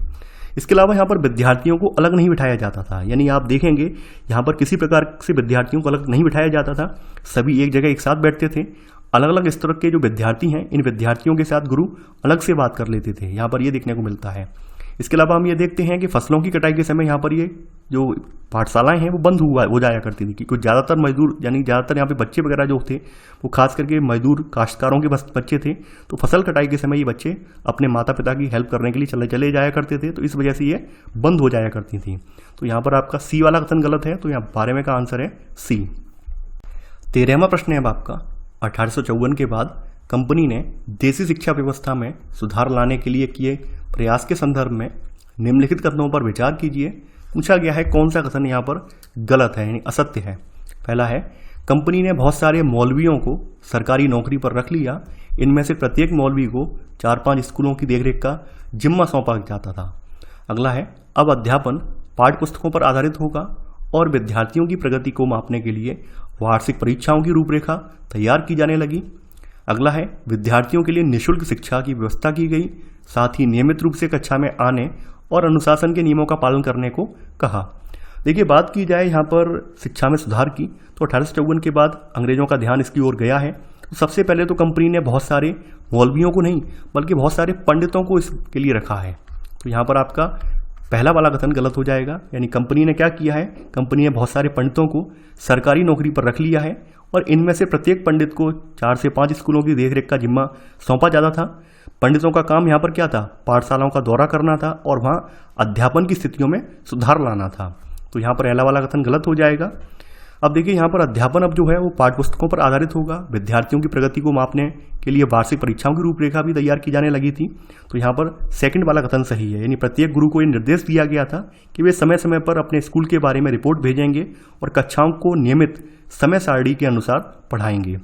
इसके अलावा यहाँ पर विद्यार्थियों को अलग नहीं बिठाया जाता था, यानी आप देखेंगे यहाँ पर किसी प्रकार से विद्यार्थियों को अलग नहीं बिठाया जाता था, सभी एक जगह एक साथ बैठते थे। अलग अलग स्तर के जो विद्यार्थी हैं, इन विद्यार्थियों के साथ गुरु अलग से बात कर लेते थे, यहाँ पर ये देखने को मिलता है। इसके अलावा हम ये देखते हैं कि फसलों की कटाई के समय यहाँ पर ये जो पाठशालाएं हैं वो बंद हो जाया करती थी, क्योंकि ज़्यादातर मजदूर यानी ज़्यादातर यहाँ पे बच्चे वगैरह जो थे वो खास करके मजदूर काश्तकारों के बच्चे थे, तो फसल कटाई के समय ये बच्चे अपने माता पिता की हेल्प करने के लिए चले जाया करते थे, तो इस वजह से ये बंद हो जाया करती थी। तो यहाँ पर आपका सी वाला कथन गलत है, तो यहाँ 12वें का आंसर है सी। 13वां प्रश्न है अब आपका, 1854 के बाद कंपनी ने देसी शिक्षा व्यवस्था में सुधार लाने के लिए किए प्रयास के संदर्भ में निम्नलिखित कथनों पर विचार कीजिए। पूछा गया है कौन सा कथन यहाँ पर गलत है, यानी असत्य है। पहला है, कंपनी ने बहुत सारे मौलवियों को सरकारी नौकरी पर रख लिया, इनमें से प्रत्येक मौलवी को 4-5 स्कूलों की देखरेख का जिम्मा सौंपा जाता था। अगला है, अब अध्यापन पाठ्य पुस्तकों पर आधारित होगा और विद्यार्थियों की प्रगति को मापने के लिए वार्षिक परीक्षाओं की रूपरेखा तैयार की जाने लगी। अगला है, विद्यार्थियों के लिए निःशुल्क शिक्षा की व्यवस्था की गई, साथ ही नियमित रूप से कक्षा में आने और अनुशासन के नियमों का पालन करने को कहा। देखिए बात की जाए यहाँ पर शिक्षा में सुधार की, तो 1854 के बाद अंग्रेजों का ध्यान इसकी ओर गया है। तो सबसे पहले तो कंपनी ने बहुत सारे मौलवियों को नहीं बल्कि बहुत सारे पंडितों को इसके लिए रखा है। तो यहाँ पर आपका पहला वाला कथन गलत हो जाएगा, यानी कंपनी ने क्या किया है, कंपनी ने बहुत सारे पंडितों को सरकारी नौकरी पर रख लिया है और इनमें से प्रत्येक पंडित को 4 से 5 स्कूलों की देखरेख का जिम्मा सौंपा जाता था। पंडितों का काम यहाँ पर क्या था, पाठशालाओं का दौरा करना था और वहाँ अध्यापन की स्थितियों में सुधार लाना था। तो यहाँ पर पहला वाला कथन गलत हो जाएगा। अब देखिए यहाँ पर अध्यापन अब जो है वो पाठ्य पुस्तकों पर आधारित होगा, विद्यार्थियों की प्रगति को मापने के लिए वार्षिक परीक्षाओं की रूपरेखा भी तैयार की जाने लगी थी। तो यहाँ पर सेकंड वाला कथन सही है, यानी प्रत्येक गुरु को ये निर्देश दिया गया था कि वे समय समय पर अपने स्कूल के बारे में रिपोर्ट भेजेंगे और कक्षाओं को नियमित समय सारणी के अनुसार पढ़ाएंगे।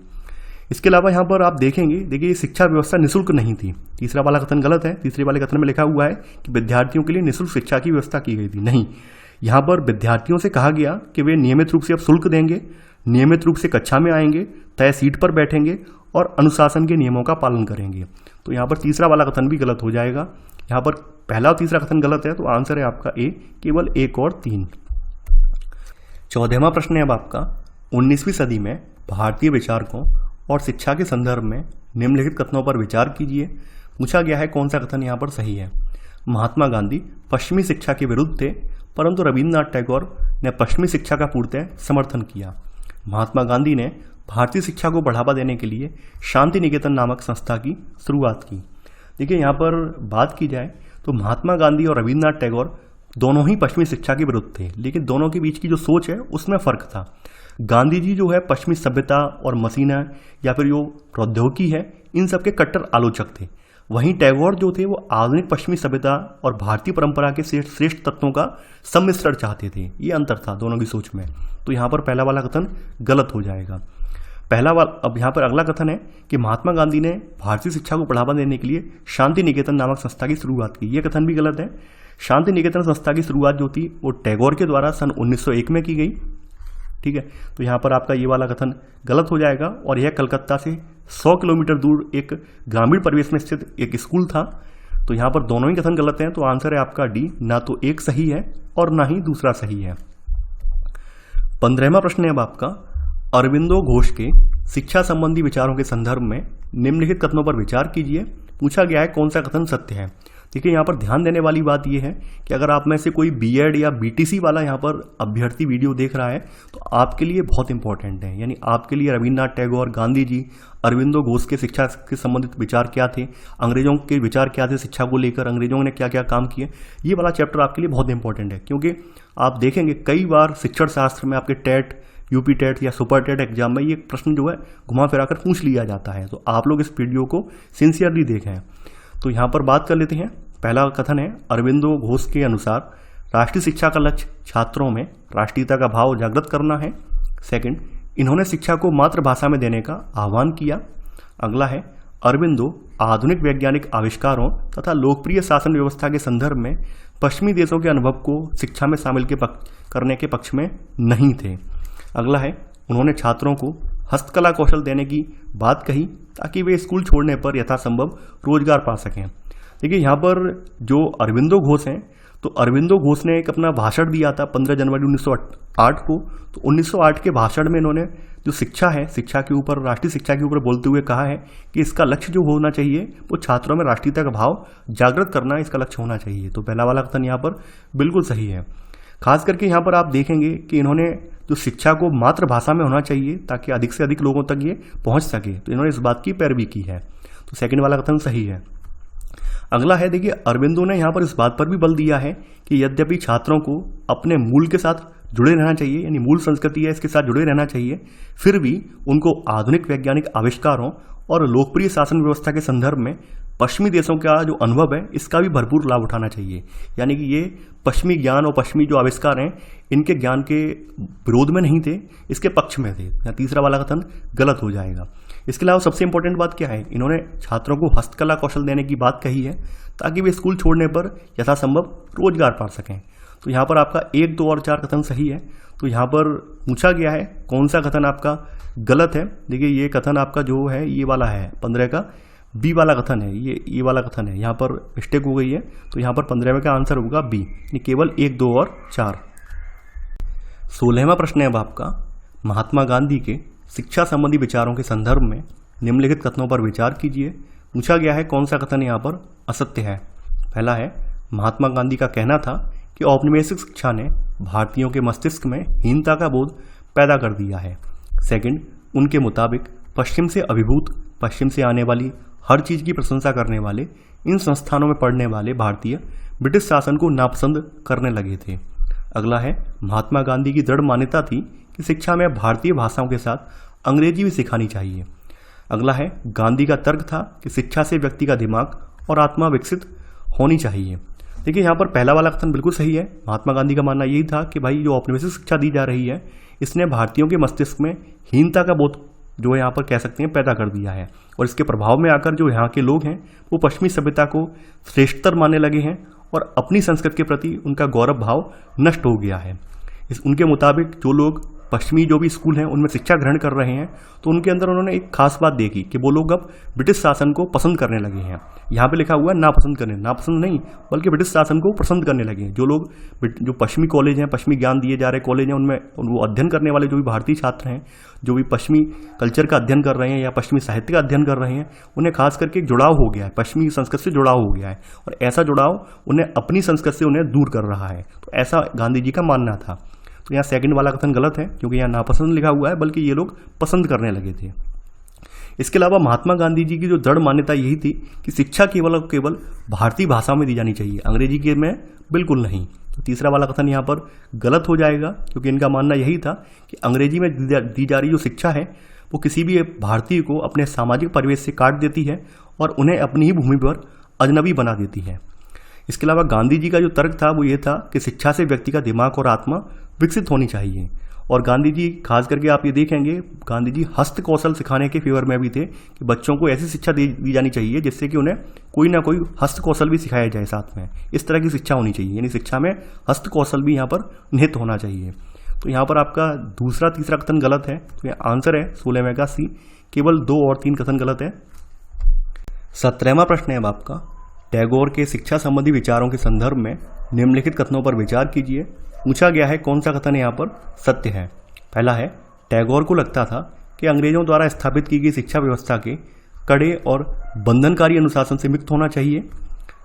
इसके अलावा यहाँ पर आप देखेंगे, देखिए शिक्षा व्यवस्था निःशुल्क नहीं थी। तीसरा वाला कथन गलत है। तीसरे वाले कथन में लिखा हुआ है कि विद्यार्थियों के लिए निःशुल्क शिक्षा की व्यवस्था की गई थी। नहीं, यहाँ पर विद्यार्थियों से कहा गया कि वे नियमित रूप से अब शुल्क देंगे, नियमित रूप से कक्षा में आएंगे, तय सीट पर बैठेंगे और अनुशासन के नियमों का पालन करेंगे। तो यहाँ पर तीसरा वाला कथन भी गलत हो जाएगा। यहाँ पर पहला और तीसरा कथन गलत है, तो आंसर है आपका ए, केवल 1 और 3। 14वां प्रश्न है अब आपका, 19वीं सदी में भारतीय विचारकों और शिक्षा के संदर्भ में निम्नलिखित कथनों पर विचार कीजिए। पूछा गया है कौन सा कथन यहाँ पर सही है। महात्मा गांधी पश्चिमी शिक्षा के विरुद्ध थे, परंतु रविन्द्रनाथ टैगोर ने पश्चिमी शिक्षा का पूर्णतः समर्थन किया। महात्मा गांधी ने भारतीय शिक्षा को बढ़ावा देने के लिए शांति निकेतन नामक संस्था की शुरुआत की। देखिए यहाँ पर बात की जाए तो महात्मा गांधी और रविन्द्रनाथ टैगोर दोनों ही पश्चिमी शिक्षा के विरुद्ध थे, लेकिन दोनों के बीच की जो सोच है उसमें फर्क था। गांधी जी जो है पश्चिमी सभ्यता और मशीन या फिर जो प्रौद्योगिकी है इन सब के कट्टर आलोचक थे। वहीं टैगोर जो थे वो आधुनिक पश्चिमी सभ्यता और भारतीय परंपरा के श्रेष्ठ तत्वों का सम्मिश्रण चाहते थे। ये अंतर था दोनों की सोच में। तो यहाँ पर पहला वाला कथन गलत हो जाएगा। अब यहाँ पर अगला कथन है कि महात्मा गांधी ने भारतीय शिक्षा को बढ़ावा देने के लिए शांति निकेतन नामक संस्था की शुरुआत की। ये कथन भी गलत है। शांति निकेतन संस्था की शुरुआत जो थी वो टैगोर के द्वारा सन 1901 में की गई। ठीक है, तो यहाँ पर आपका ये वाला कथन गलत हो जाएगा। और यह कलकत्ता से 100 किलोमीटर दूर एक ग्रामीण परिवेश में स्थित एक स्कूल था। तो यहाँ पर दोनों ही कथन गलत हैं। तो आंसर है आपका डी, ना तो एक सही है और ना ही दूसरा सही है। 15वां प्रश्न है अब आपका, अरविंदो घोष के शिक्षा संबंधी विचारों के संदर्भ में निम्नलिखित कथनों पर विचार कीजिए। पूछा गया है कौन सा कथन सत्य है। देखिए यहाँ पर ध्यान देने वाली बात यह है कि अगर आप में से कोई बीएड या बीटीसी वाला यहाँ पर अभ्यर्थी वीडियो देख रहा है तो आपके लिए बहुत इंपॉर्टेंट है। यानी आपके लिए रविन्द्रनाथ टैगोर, गांधी जी, अरविंदो घोष के शिक्षा के संबंधित विचार क्या थे, अंग्रेजों के विचार क्या थे शिक्षा को लेकर, अंग्रेजों ने क्या क्या काम किए, ये वाला चैप्टर आपके लिए बहुत इंपॉर्टेंट है। क्योंकि आप देखेंगे कई बार शिक्षण शास्त्र में आपके टेट, यूपी टेट या सुपर टेट एग्जाम में ये प्रश्न जो है घुमा फिरा कर पूछ लिया जाता है। तो आप लोग इस वीडियो को सिंसियरली देखें। तो यहाँ पर बात कर लेते हैं। पहला कथन है, अरविंदो घोष के अनुसार राष्ट्रीय शिक्षा का लक्ष्य छात्रों में राष्ट्रीयता का भाव जागृत करना है। सेकंड, इन्होंने शिक्षा को मातृभाषा में देने का आह्वान किया। अगला है, अरविंदो आधुनिक वैज्ञानिक आविष्कारों तथा लोकप्रिय शासन व्यवस्था के संदर्भ में पश्चिमी देशों के अनुभव को शिक्षा में शामिल करने के पक्ष में नहीं थे। अगला है, उन्होंने छात्रों को हस्तकला कौशल देने की बात कही ताकि वे स्कूल छोड़ने पर यथासंभव रोजगार पा सकें। देखिए यहाँ पर जो अरविंदो घोष हैं, तो अरविंदो घोष ने एक अपना भाषण दिया था 15 जनवरी 1908 को। तो 1908 के भाषण में इन्होंने जो शिक्षा है, शिक्षा के ऊपर, राष्ट्रीय शिक्षा के ऊपर बोलते हुए कहा है कि इसका लक्ष्य जो होना चाहिए वो छात्रों में राष्ट्रीयता का भाव जागृत करना इसका लक्ष्य होना चाहिए। तो पहला वाला कथन यहाँ पर बिल्कुल सही है। खास करके यहाँ पर आप देखेंगे कि इन्होंने जो शिक्षा को मातृभाषा में होना चाहिए ताकि अधिक से अधिक लोगों तक ये पहुँच सके, तो इन्होंने इस बात की पैरवी की है। तो सेकंड वाला कथन सही है। अगला है, देखिए अरविंदो ने यहाँ पर इस बात पर भी बल दिया है कि यद्यपि छात्रों को अपने मूल के साथ जुड़े रहना चाहिए, यानी मूल संस्कृति है इसके साथ जुड़े रहना चाहिए, फिर भी उनको आधुनिक वैज्ञानिक आविष्कारों और लोकप्रिय शासन व्यवस्था के संदर्भ में पश्चिमी देशों का जो अनुभव है इसका भी भरपूर लाभ उठाना चाहिए। यानी कि ये पश्चिमी ज्ञान और पश्चिमी जो आविष्कार हैं इनके ज्ञान के विरोध में नहीं थे, इसके पक्ष में थे। तीसरा वाला कथन गलत हो जाएगा। इसके अलावा सबसे इंपॉर्टेंट बात क्या है, इन्होंने छात्रों को हस्तकला कौशल देने की बात कही है ताकि वे स्कूल छोड़ने पर यथासंभव रोजगार पा सकें। तो यहाँ पर आपका 1, 2 और 4 कथन सही है। तो यहाँ पर पूछा गया है कौन सा कथन आपका गलत है। देखिए ये कथन आपका जो है ये वाला है 15 का बी वाला कथन है, ये वाला कथन है, यहाँ पर मिस्टेक हो गई है। तो यहाँ पर 15वें का आंसर होगा बी, केवल 1, 2 और 4। 16वां प्रश्न है अब आपका, महात्मा गांधी के शिक्षा संबंधी विचारों के संदर्भ में निम्नलिखित कथनों पर विचार कीजिए। पूछा गया है कौन सा कथन यहाँ पर असत्य है। पहला है, महात्मा गांधी का कहना था कि औपनिवेशिक शिक्षा ने भारतीयों के मस्तिष्क में हीनता का बोध पैदा कर दिया है। सेकंड, उनके मुताबिक पश्चिम से अभिभूत, पश्चिम से आने वाली हर चीज़ की प्रशंसा करने वाले इन संस्थानों में पढ़ने वाले भारतीय ब्रिटिश शासन को नापसंद करने लगे थे। अगला है, महात्मा गांधी की दृढ़ मान्यता थी कि शिक्षा में भारतीय भाषाओं के साथ अंग्रेजी भी सिखानी चाहिए। अगला है, गांधी का तर्क था कि शिक्षा से व्यक्ति का दिमाग और आत्मा विकसित होनी चाहिए। देखिए यहाँ पर पहला वाला कथन बिल्कुल सही है। महात्मा गांधी का मानना यही था कि भाई जो औपनिवेशिक शिक्षा दी जा रही है इसने भारतीयों के मस्तिष्क में हीनता का बोध जो यहाँ पर कह सकते हैं पैदा कर दिया है। और इसके प्रभाव में आकर जो यहाँ के लोग हैं वो पश्चिमी सभ्यता को श्रेष्ठतर मानने लगे हैं और अपनी संस्कृति के प्रति उनका गौरव भाव नष्ट हो गया है। उनके मुताबिक जो लोग पश्चिमी जो भी स्कूल हैं उनमें शिक्षा ग्रहण कर रहे हैं तो उनके अंदर उन्होंने एक खास बात देखी कि वो लोग अब ब्रिटिश शासन को पसंद करने लगे हैं। यहाँ पे लिखा हुआ है नापसंद करने, नापसंद नहीं बल्कि ब्रिटिश शासन को पसंद करने लगे हैं। जो लोग जो पश्चिमी कॉलेज हैं, पश्चिमी ज्ञान दिए जा रहे कॉलेज हैं, उनमें वो अध्ययन करने वाले जो भी भारतीय छात्र हैं, जो भी पश्चिमी कल्चर का अध्ययन कर रहे हैं या पश्चिमी साहित्य का अध्ययन कर रहे हैं, उन्हें खास करके एक जुड़ाव हो गया है, पश्चिमी संस्कृति से जुड़ाव हो गया है और ऐसा जुड़ाव उन्हें अपनी संस्कृति से उन्हें दूर कर रहा है। तो ऐसा गांधी जी का मानना था। तो यहाँ सेकंड वाला कथन गलत है क्योंकि यहाँ नापसंद लिखा हुआ है, बल्कि ये लोग पसंद करने लगे थे। इसके अलावा महात्मा गांधी जी की जो दृढ़ मान्यता यही थी कि शिक्षा केवल और केवल भारतीय भाषा में दी जानी चाहिए, अंग्रेजी के में बिल्कुल नहीं। तो तीसरा वाला कथन यहाँ पर गलत हो जाएगा क्योंकि इनका मानना यही था कि अंग्रेजी में दी जा रही जो शिक्षा है वो किसी भी भारतीय को अपने सामाजिक परिवेश से काट देती है और उन्हें अपनी ही भूमि पर अजनबी बना देती है। इसके अलावा गांधी जी का जो तर्क था वो ये था कि शिक्षा से व्यक्ति का दिमाग और आत्मा विकसित होनी चाहिए। और गांधी जी खास करके आप ये देखेंगे, गांधी जी हस्त कौशल सिखाने के फेवर में भी थे कि बच्चों को ऐसी शिक्षा दी जानी चाहिए जिससे कि उन्हें कोई ना कोई हस्त कौशल भी सिखाया जाए साथ में। इस तरह की शिक्षा होनी चाहिए, यानी शिक्षा में हस्त कौशल भी यहाँ पर निहित होना चाहिए। तो यहाँ पर आपका दूसरा तीसरा कथन गलत है। तो यहाँ आंसर है 16वें का सी, केवल 2 और 3 कथन गलत है। 17वां प्रश्न है अब आपका, टैगोर के शिक्षा संबंधी विचारों के संदर्भ में निम्नलिखित कथनों पर विचार कीजिए। पूछा गया है कौन सा कथन यहाँ पर सत्य है। पहला है, टैगोर को लगता था कि अंग्रेजों द्वारा स्थापित की गई शिक्षा व्यवस्था के कड़े और बंधनकारी अनुशासन से मुक्त होना चाहिए।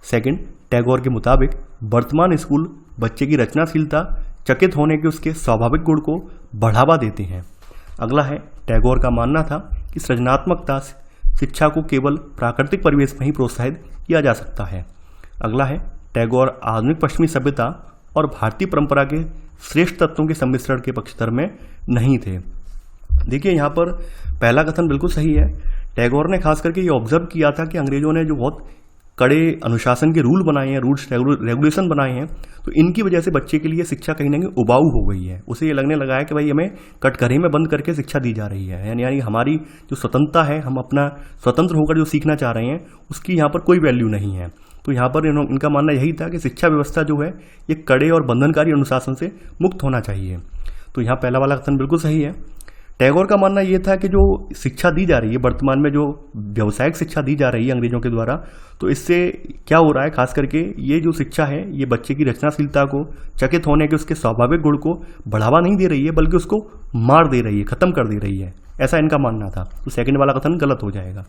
सेकंड, टैगोर के मुताबिक वर्तमान स्कूल बच्चे की रचनाशीलता, चकित होने के उसके स्वाभाविक गुण को बढ़ावा देते हैं। अगला है, टैगोर का मानना था कि सृजनात्मकता शिक्षा को केवल प्राकृतिक परिवेश में ही प्रोत्साहित किया जा सकता है। अगला है, टैगोर आधुनिक पश्चिमी सभ्यता और भारतीय परंपरा के श्रेष्ठ तत्वों के सम्मिश्रण के पक्षधर में नहीं थे। देखिए यहाँ पर पहला कथन बिल्कुल सही है। टैगोर ने खास करके ये ऑब्जर्व किया था कि अंग्रेजों ने जो बहुत कड़े अनुशासन के रूल बनाए हैं, रूल्स रेगुलेशन बनाए हैं, तो इनकी वजह से बच्चे के लिए शिक्षा कहीं ना कहीं उबाऊ हो गई है। उसे ये लगने लगा है कि भाई हमें कटघरे में बंद करके शिक्षा दी जा रही है, यानी हमारी जो स्वतंत्रता है, हम अपना स्वतंत्र होकर जो सीखना चाह रहे हैं उसकी यहाँ पर कोई वैल्यू नहीं है। तो यहाँ पर इनका मानना यही था कि शिक्षा व्यवस्था जो है ये कड़े और बंधनकारी अनुशासन से मुक्त होना चाहिए। तो यहाँ पहला वाला कथन बिल्कुल सही है। टैगोर का मानना ये था कि जो शिक्षा दी जा रही है वर्तमान में, जो व्यावसायिक शिक्षा दी जा रही है अंग्रेजों के द्वारा, तो इससे क्या हो रहा है, खास करके ये जो शिक्षा है ये बच्चे की रचनाशीलता को, चकित होने के उसके स्वाभाविक गुण को बढ़ावा नहीं दे रही है बल्कि उसको मार दे रही है, खत्म कर दे रही है, ऐसा इनका मानना था। तो सेकंड वाला कथन गलत हो जाएगा।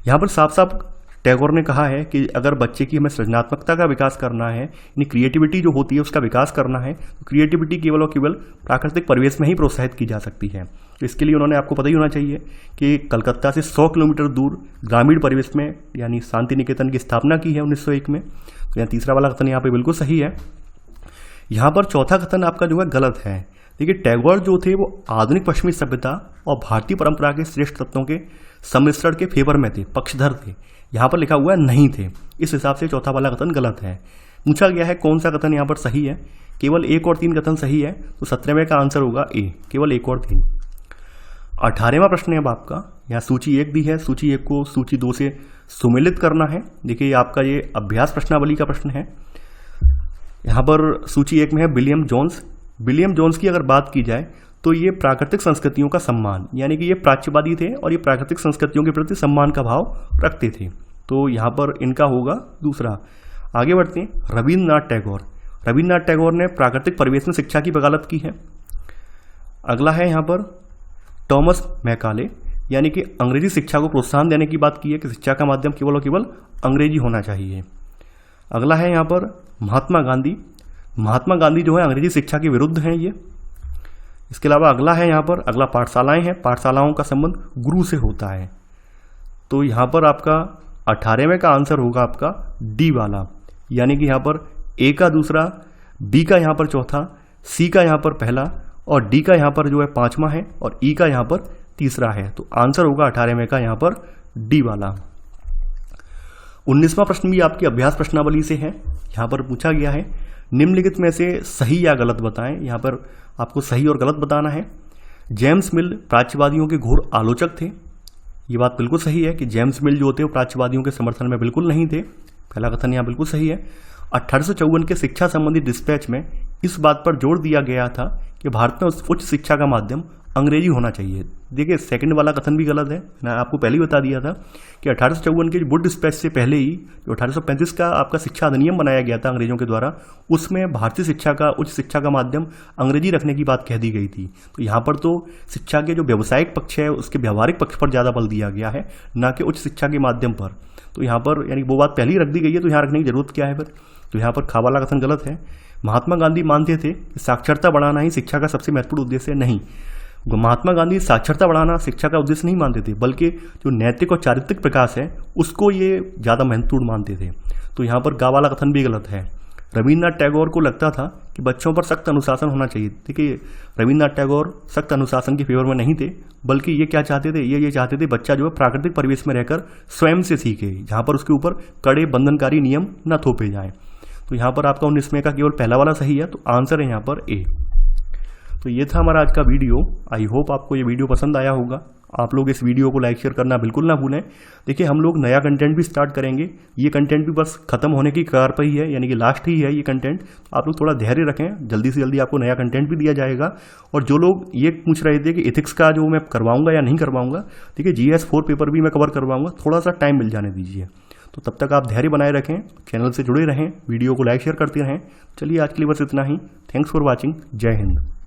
यहाँ पर साफ साफ टैगोर ने कहा है कि अगर बच्चे की हमें सृजनात्मकता का विकास करना है, यानी क्रिएटिविटी जो होती है उसका विकास करना है, तो क्रिएटिविटी केवल और केवल प्राकृतिक परिवेश में ही प्रोत्साहित की जा सकती है। तो इसके लिए उन्होंने, आपको पता ही होना चाहिए कि कलकत्ता से 100 किलोमीटर दूर ग्रामीण परिवेश में यानी शांति निकेतन की स्थापना की है 1901 में। तो यहाँ तीसरा वाला कथन यहाँ पे बिल्कुल सही है। यहाँ पर चौथा कथन आपका जो है गलत है। देखिए टैगोर जो थे वो आधुनिक पश्चिमी सभ्यता और भारतीय परंपरा के श्रेष्ठ तत्वों के सम्मिश्रण के फेवर में थे, पक्षधर थे। यहाँ पर लिखा हुआ है नहीं थे, इस हिसाब से चौथा वाला कथन गलत है। पूछा गया है कौन सा कथन यहाँ पर सही है, केवल 1 और 3 कथन सही है। तो 17वें का आंसर होगा ए, केवल 1 और 3। 18वां प्रश्न है अब आपका। यहाँ सूची 1 दी है, सूची 1 को सूची 2 से सुमेलित करना है। देखिए आपका ये अभ्यास प्रश्नावली का प्रश्न है। यहाँ पर सूची 1 में है विलियम जोन्स। विलियम जोन्स की अगर बात की जाए तो ये प्राकृतिक संस्कृतियों का सम्मान, यानी कि ये प्राच्यवादी थे और ये प्राकृतिक संस्कृतियों के प्रति सम्मान का भाव रखते थे। तो यहाँ पर इनका होगा दूसरा। आगे बढ़ते हैं, रविन्द्रनाथ टैगोर। रविन्द्रनाथ टैगोर ने प्राकृतिक परिवेश में शिक्षा की वकालत की है। अगला है यहाँ पर टॉमस मैकाले, यानी कि अंग्रेजी शिक्षा को प्रोत्साहन देने की बात की है कि शिक्षा का माध्यम केवल और केवल अंग्रेजी होना चाहिए। अगला है यहाँ पर महात्मा गांधी। महात्मा गांधी जो है अंग्रेजी शिक्षा के विरुद्ध हैं ये। इसके अलावा अगला है यहाँ पर, अगला पाठशालाएं हैं, पाठशालाओं का संबंध गुरु से होता है। तो यहाँ पर आपका 18वें का आंसर होगा आपका डी वाला, यानी कि यहाँ पर ए का दूसरा, बी का यहाँ पर चौथा, सी का यहाँ पर पहला और डी का यहाँ पर जो है 5वां है और ई का यहाँ पर तीसरा है। तो आंसर होगा 18वें का यहाँ पर डी वाला। 19वां प्रश्न भी आपकी अभ्यास प्रश्नावली से है। यहाँ पर पूछा गया है निम्नलिखित में से सही या गलत बताएं। यहाँ पर आपको सही और गलत बताना है। जेम्स मिल प्राच्यवादियों के घोर आलोचक थे। ये बात बिल्कुल सही है कि जेम्स मिल जो थे वो प्राच्यवादियों के समर्थन में बिल्कुल नहीं थे। पहला कथन यहाँ बिल्कुल सही है। 1854 के शिक्षा संबंधी डिस्पैच में इस बात पर जोर दिया गया था कि भारत में उच्च शिक्षा का माध्यम अंग्रेजी होना चाहिए। देखिए सेकंड वाला कथन भी गलत है। मैंने आपको पहले ही बता दिया था कि 1854 के वुड डिस्पैच से पहले ही जो 1835 का आपका शिक्षा अधिनियम बनाया गया था अंग्रेजों के द्वारा, उसमें भारतीय शिक्षा का उच्च शिक्षा का माध्यम अंग्रेजी रखने की बात कह दी गई थी। तो यहाँ पर तो शिक्षा के जो व्यावसायिक पक्ष है उसके व्यावहारिक पक्ष पर ज़्यादा बल दिया गया है, ना कि उच्च शिक्षा के माध्यम पर। तो यहाँ पर यानी वो बात पहले ही रख दी गई है, तो यहाँ रखने की जरूरत क्या है फिर। तो यहाँ पर खा वाला कथन गलत है। महात्मा गांधी मानते थे कि साक्षरता बढ़ाना ही शिक्षा का सबसे महत्वपूर्ण उद्देश्य नहीं। महात्मा गांधी साक्षरता बढ़ाना शिक्षा का उद्देश्य नहीं मानते थे, बल्कि जो नैतिक और चारित्रिक प्रकाश है उसको ये ज़्यादा महत्वपूर्ण मानते थे। तो यहाँ पर गा वाला कथन भी गलत है। रविन्द्रनाथ टैगोर को लगता था कि बच्चों पर सख्त अनुशासन होना चाहिए। देखिए रविन्द्रनाथ टैगोर सख्त अनुशासन के फेवर में नहीं थे, बल्कि ये क्या चाहते थे, ये चाहते थे बच्चा जो है प्राकृतिक परिवेश में रहकर स्वयं से सीखे, जहाँ पर उसके ऊपर कड़े बंधनकारी नियम न थोपे जाएं। तो यहाँ पर आपका 19 में का केवल पहला वाला सही है, तो आंसर है यहाँ पर ए। तो ये था हमारा आज का वीडियो। आई होप आपको ये वीडियो पसंद आया होगा। आप लोग इस वीडियो को लाइक शेयर करना बिल्कुल ना भूलें। देखिए हम लोग नया कंटेंट भी स्टार्ट करेंगे। ये कंटेंट भी बस खत्म होने की कगार पर ही है, यानी कि लास्ट ही है ये कंटेंट। आप लोग थोड़ा धैर्य रखें, जल्दी से जल्दी आपको नया कंटेंट भी दिया जाएगा। और जो लोग ये पूछ रहे थे कि इथिक्स का जो मैं करवाऊंगा या नहीं करवाऊंगा, देखिए GS4 पेपर भी मैं कवर करवाऊंगा, थोड़ा सा टाइम मिल जाने दीजिए। तो तब तक आप धैर्य बनाए रखें, चैनल से जुड़े रहें, वीडियो को लाइक शेयर करते रहें। चलिए आज के लिए बस इतना ही। Thanks for watching. जय हिंद।